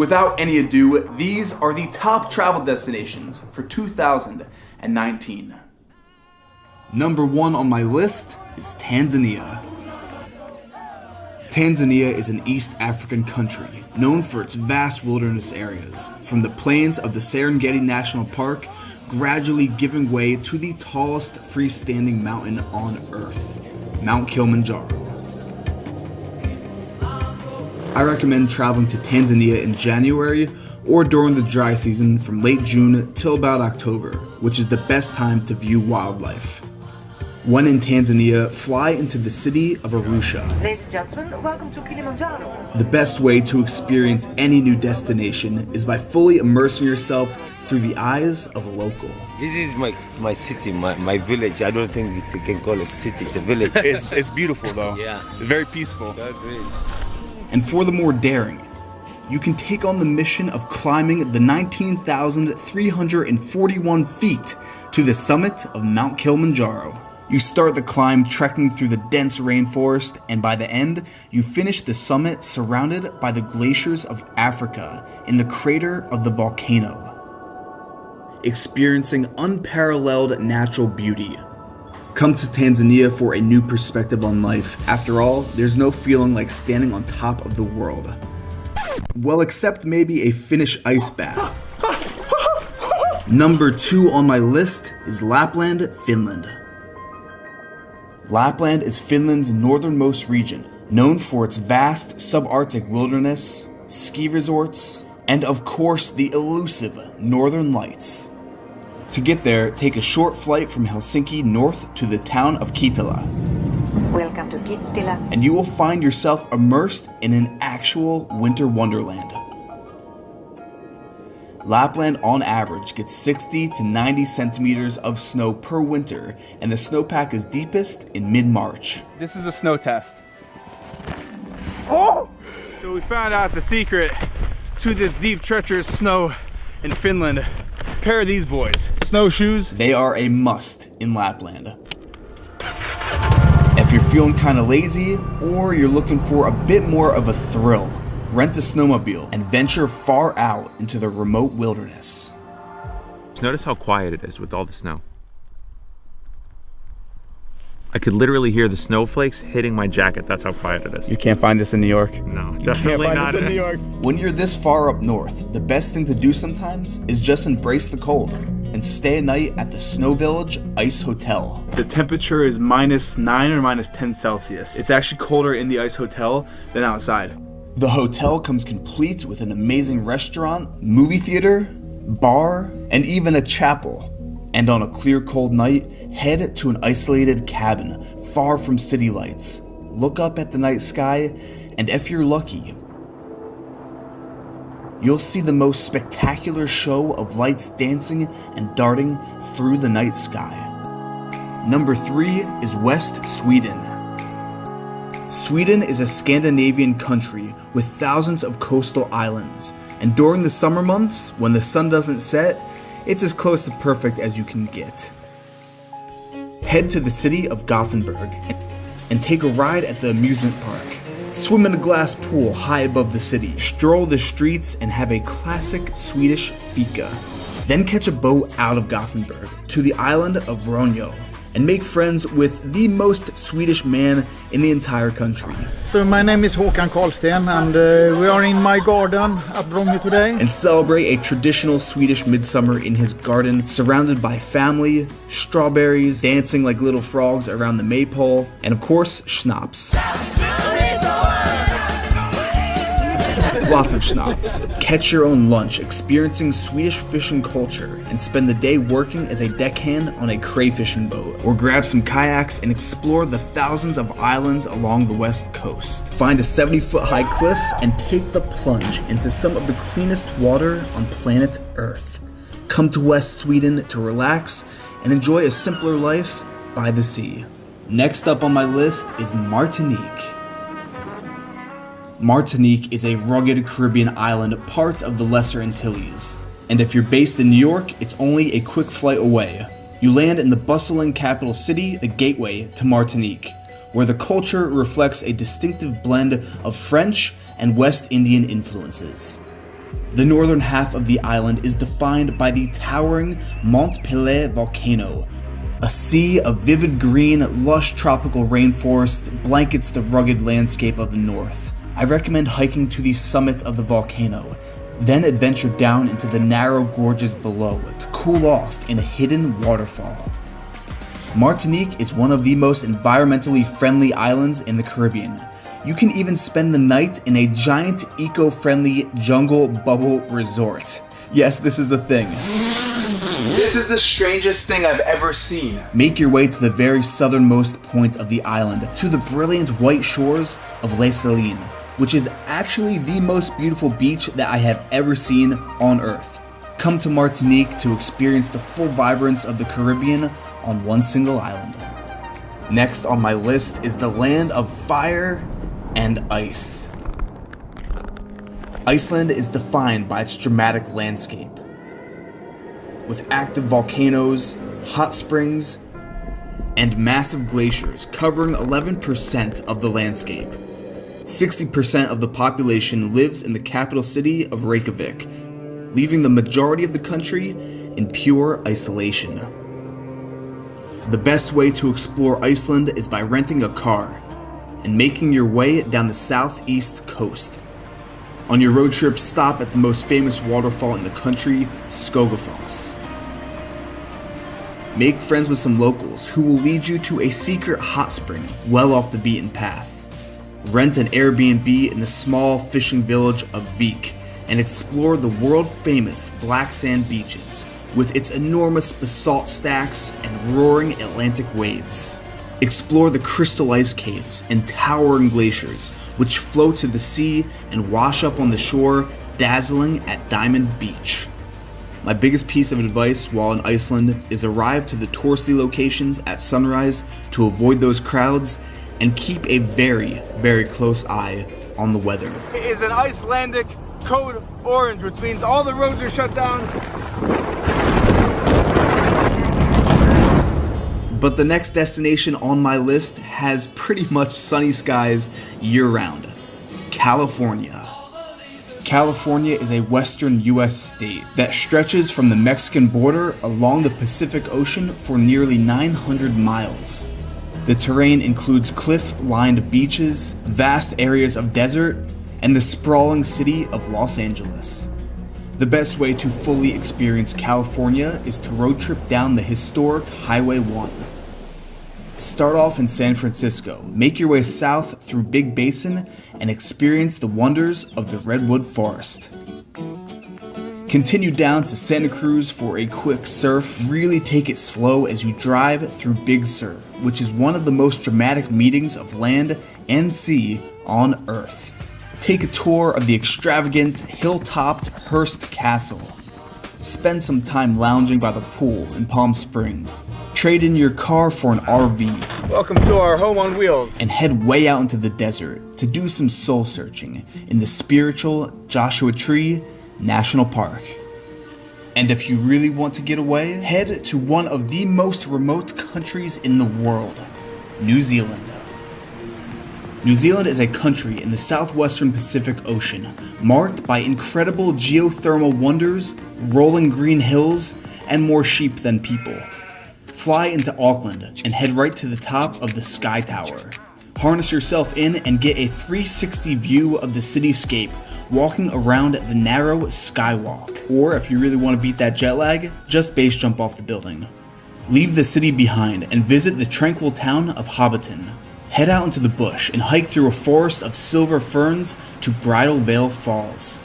Without any ado, these are the top travel destinations for 2019. Number 1 on my list is Tanzania. Tanzania is an East African country known for its vast wilderness areas, from the plains of the Serengeti National Park gradually giving way to the tallest freestanding mountain on Earth, Mount Kilimanjaro. I recommend traveling to Tanzania in January or during the dry season from late June till about October, which is the best time to view wildlife. When in Tanzania, fly into the city of Arusha. Ladies and gentlemen, welcome to Kilimanjaro. The best way to experience any new destination is by fully immersing yourself through the eyes of a local. This is my city, my village. I don't think you can call it city, it's a village. It's beautiful though. Yeah. Very peaceful. And for the more daring, you can take on the mission of climbing the 19,341 feet to the summit of Mount Kilimanjaro. You start the climb trekking through the dense rainforest, and by the end, you finish the summit surrounded by the glaciers of Africa in the crater of the volcano, experiencing unparalleled natural beauty. Come to Tanzania for a new perspective on life. After all, there's no feeling like standing on top of the world. Well, except maybe a Finnish ice bath. Number 2 on my list is Lapland, Finland. Lapland is Finland's northernmost region, known for its vast subarctic wilderness, ski resorts, and of course the elusive Northern Lights. To get there, take a short flight from Helsinki north to the town of Kittilä. Welcome to Kittilä. And you will find yourself immersed in an actual winter wonderland. Lapland on average gets 60 to 90 centimeters of snow per winter, and the snowpack is deepest in mid-March. This is a snow test. Oh! So we found out the secret to this deep, treacherous snow in Finland. A pair of these boys, snowshoes. They are a must in Lapland. If you're feeling kind of lazy, or you're looking for a bit more of a thrill, rent a snowmobile and venture far out into the remote wilderness. Notice how quiet it is with all the snow. I could literally hear the snowflakes hitting my jacket. That's how quiet it is. You can't find this in New York. No, definitely not in New York. When you're this far up north, the best thing to do sometimes is just embrace the cold and stay a night at the Snow Village Ice Hotel. The temperature is -9 or -10 Celsius. It's actually colder in the ice hotel than outside. The hotel comes complete with an amazing restaurant, movie theater, bar, and even a chapel. And on a clear, cold night, head to an isolated cabin far from city lights. Look up at the night sky, and if you're lucky, you'll see the most spectacular show of lights dancing and darting through the night sky. Number 3 is West Sweden. Sweden is a Scandinavian country with thousands of coastal islands, and during the summer months, when the sun doesn't set, it's as close to perfect as you can get. Head to the city of Gothenburg and take a ride at the amusement park. Swim in a glass pool high above the city, stroll the streets, and have a classic Swedish fika. Then catch a boat out of Gothenburg to the island of Ronjo and make friends with the most Swedish man in the entire country. So my name is Håkan Karlsten, and we are in my garden at Ronjo today. And celebrate a traditional Swedish midsummer in his garden, surrounded by family, strawberries, dancing like little frogs around the maypole, and of course, schnapps. Lots of schnapps. Catch your own lunch, experiencing Swedish fishing culture, and spend the day working as a deckhand on a crayfishing boat, or grab some kayaks and explore the thousands of islands along the west coast. Find a 70-foot high cliff and take the plunge into some of the cleanest water on planet Earth. Come to West Sweden to relax and enjoy a simpler life by the sea. Next up on my list is Martinique. Martinique is a rugged Caribbean island, part of the Lesser Antilles. And if you're based in New York, it's only a quick flight away. You land in the bustling capital city, the gateway to Martinique, where the culture reflects a distinctive blend of French and West Indian influences. The northern half of the island is defined by the towering Mont Pelée volcano. A sea of vivid green, lush tropical rainforest blankets the rugged landscape of the north. I recommend hiking to the summit of the volcano, then adventure down into the narrow gorges below to cool off in a hidden waterfall. Martinique is one of the most environmentally friendly islands in the Caribbean. You can even spend the night in a giant eco-friendly jungle bubble resort. Yes, this is a thing. This is the strangest thing I've ever seen. Make your way to the very southernmost point of the island, to the brilliant white shores of Les Salines, which is actually the most beautiful beach that I have ever seen on Earth. Come to Martinique to experience the full vibrance of the Caribbean on one single island. Next on my list is the land of fire and ice. Iceland is defined by its dramatic landscape, with active volcanoes, hot springs, and massive glaciers covering 11% of the landscape. 60% of the population lives in the capital city of Reykjavik, leaving the majority of the country in pure isolation. The best way to explore Iceland is by renting a car and making your way down the southeast coast. On your road trip, stop at the most famous waterfall in the country, Skogafoss. Make friends with some locals who will lead you to a secret hot spring well off the beaten path. Rent an Airbnb in the small fishing village of Vik and explore the world-famous black sand beaches with its enormous basalt stacks and roaring Atlantic waves. Explore the crystal ice caves and towering glaciers which flow to the sea and wash up on the shore, dazzling at Diamond Beach. My biggest piece of advice while in Iceland is arrive to the touristy locations at sunrise to avoid those crowds and keep a very, very close eye on the weather. It is an Icelandic code orange, which means all the roads are shut down. But the next destination on my list has pretty much sunny skies year-round. California. California is a western US state that stretches from the Mexican border along the Pacific Ocean for nearly 900 miles. The terrain includes cliff-lined beaches, vast areas of desert, and the sprawling city of Los Angeles. The best way to fully experience California is to road trip down the historic Highway 1. Start off in San Francisco, make your way south through Big Basin, and experience the wonders of the Redwood Forest. Continue down to Santa Cruz for a quick surf. Really take it slow as you drive through Big Sur, which is one of the most dramatic meetings of land and sea on Earth. Take a tour of the extravagant, hill-topped Hearst Castle. Spend some time lounging by the pool in Palm Springs. Trade in your car for an RV. Welcome to our home on wheels. And head way out into the desert to do some soul searching in the spiritual Joshua Tree National Park. And if you really want to get away, head to one of the most remote countries in the world, New Zealand. New Zealand is a country in the southwestern Pacific Ocean, marked by incredible geothermal wonders, rolling green hills, and more sheep than people. Fly into Auckland and head right to the top of the Sky Tower. Harness yourself in and get a 360 view of the cityscape, walking around the narrow skywalk. Or if you really want to beat that jet lag, just base jump off the building. Leave the city behind and visit the tranquil town of Hobbiton. Head out into the bush and hike through a forest of silver ferns to Bridal Veil Falls.